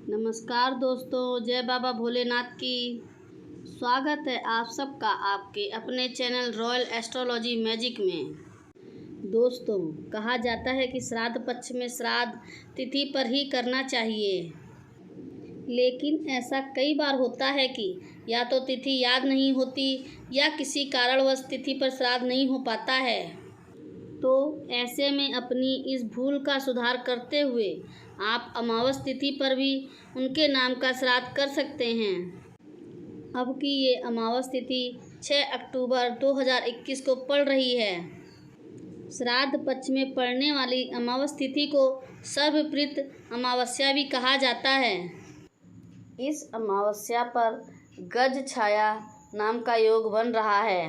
नमस्कार दोस्तों, जय बाबा भोलेनाथ की। स्वागत है आप सबका आपके अपने चैनल रॉयल एस्ट्रोलॉजी मैजिक में। दोस्तों, कहा जाता है कि श्राद्ध पक्ष में श्राद्ध तिथि पर ही करना चाहिए, लेकिन ऐसा कई बार होता है कि या तो तिथि याद नहीं होती या किसी कारणवश तिथि पर श्राद्ध नहीं हो पाता है। तो ऐसे में अपनी इस भूल का सुधार करते हुए आप अमावस तिथि पर भी उनके नाम का श्राद्ध कर सकते हैं। अब की ये अमावस तिथि 6 अक्टूबर 2021 को पड़ रही है। श्राद्ध पक्ष में पड़ने वाली अमावस तिथि को सर्वप्रीत अमावस्या भी कहा जाता है। इस अमावस्या पर गज छाया नाम का योग बन रहा है।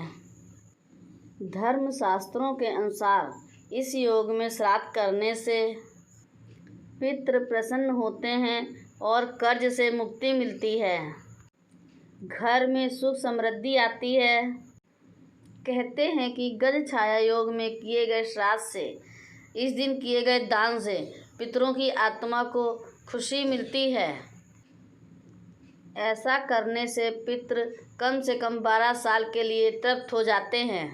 धर्मशास्त्रों के अनुसार इस योग में श्राद्ध करने से पितृ प्रसन्न होते हैं और कर्ज से मुक्ति मिलती है। घर में सुख समृद्धि आती है। कहते हैं कि गज छाया योग में किए गए श्राद्ध से, इस दिन किए गए दान से पितरों की आत्मा को खुशी मिलती है। ऐसा करने से पितृ कम से कम 12 साल के लिए तृप्त हो जाते हैं।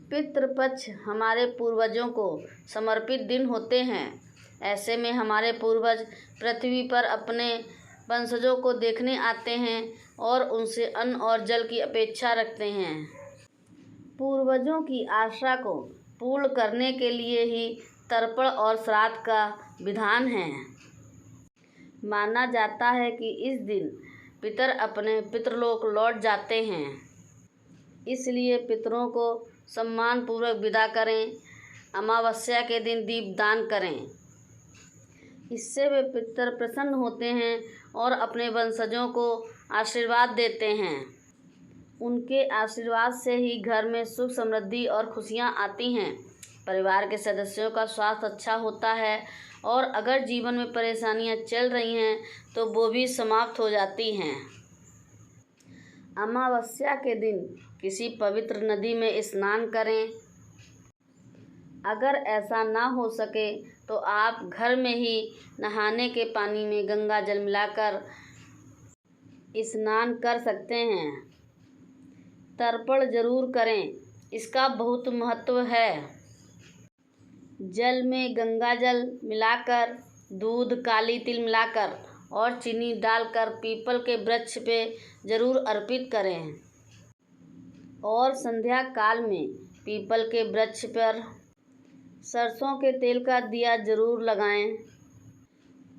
पितृपक्ष हमारे पूर्वजों को समर्पित दिन होते हैं। ऐसे में हमारे पूर्वज पृथ्वी पर अपने वंशजों को देखने आते हैं और उनसे अन्न और जल की अपेक्षा रखते हैं। पूर्वजों की आशा को पूर्ण करने के लिए ही तर्पण और श्राद्ध का विधान है। माना जाता है कि इस दिन पितर अपने पितृलोक लौट जाते हैं, इसलिए पितरों को सम्मानपूर्वक विदा करें। अमावस्या के दिन दीपदान करें, इससे वे पितर प्रसन्न होते हैं और अपने वंशजों को आशीर्वाद देते हैं। उनके आशीर्वाद से ही घर में सुख समृद्धि और खुशियां आती हैं। परिवार के सदस्यों का स्वास्थ्य अच्छा होता है और अगर जीवन में परेशानियां चल रही हैं तो वो भी समाप्त हो जाती हैं। अमावस्या के दिन किसी पवित्र नदी में स्नान करें। अगर ऐसा ना हो सके तो आप घर में ही नहाने के पानी में गंगा जल मिलाकर स्नान कर सकते हैं। तर्पण जरूर करें, इसका बहुत महत्व है। जल में गंगा जल मिलाकर, दूध, काली तिल मिलाकर और चीनी डालकर पीपल के वृक्ष पे जरूर अर्पित करें और संध्या काल में पीपल के वृक्ष पर सरसों के तेल का दिया जरूर लगाएं।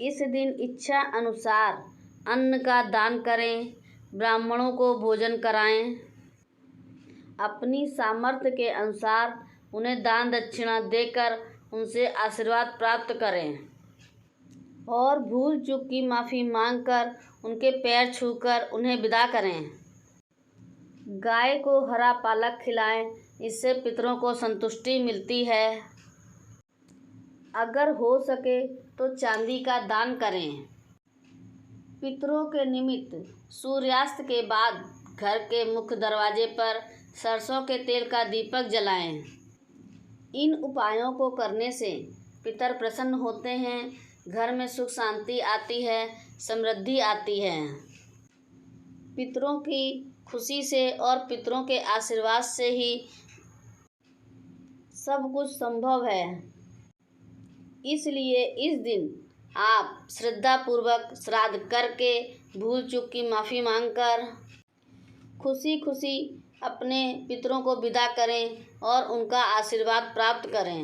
इस दिन इच्छा अनुसार अन्न का दान करें, ब्राह्मणों को भोजन कराएं। अपनी सामर्थ्य के अनुसार उन्हें दान दक्षिणा देकर उनसे आशीर्वाद प्राप्त करें और भूल चूक की माफ़ी मांगकर उनके पैर छूकर उन्हें विदा करें। गाय को हरा पालक खिलाएं, इससे पितरों को संतुष्टि मिलती है। अगर हो सके तो चांदी का दान करें। पितरों के निमित्त सूर्यास्त के बाद घर के मुख्य दरवाजे पर सरसों के तेल का दीपक जलाएं। इन उपायों को करने से पितर प्रसन्न होते हैं, घर में सुख शांति आती है, समृद्धि आती है। पितरों की खुशी से और पितरों के आशीर्वाद से ही सब कुछ संभव है। इसलिए इस दिन आप श्रद्धापूर्वक श्राद्ध करके भूल चूक की माफ़ी मांगकर खुशी खुशी अपने पितरों को विदा करें और उनका आशीर्वाद प्राप्त करें।